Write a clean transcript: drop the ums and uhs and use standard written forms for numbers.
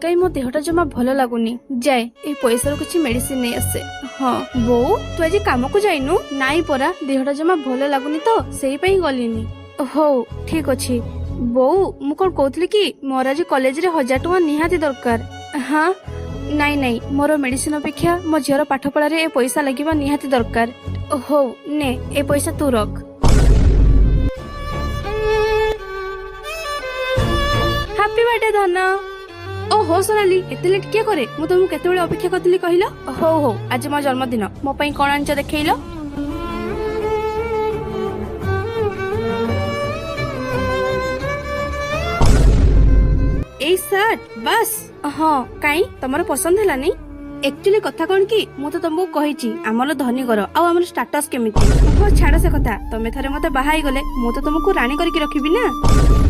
कहीं मो देहटा जमा भल लगुनि जाए ए पैसा किसी मेडिसिन नहीं आसे। हाँ बो तू आज काम को जाइनु नाई परा देहटा जमा भल लगुनि तो सेही पई गलिनी। हो ठीक अछि बो मु कोन कहतली कि मोर आज कॉलेज रे 1000 टका निहाती दरकार। हाँ नाई नाई मोर मेडिसिन अपेक्षा मो झीर पाठ पढ़ा रे ए पैसा लगिबा निहाती दरकार। हो ने ए पैसा तू रख। हैप्पी बर्थडे धना। ओ हो सोनाली एते लेट किया करे मु तुमको केते बेले अपेक्षा करतली कहिलो। हो हो आज मो जन्मदिन मो पई कोन आंच देखैलो। ए शर्ट बस। हाँ काई तमरो पसंद हैला नहीं एक्चुअली कथा कौन कि मु तो तुमको कहिची आमर धनी घर आ आमर स्टेटस केमिति। हो छाड़ से कथा तमे थरे मते बाहाई गले मु तो तुमको रानी करके रखिबी ना।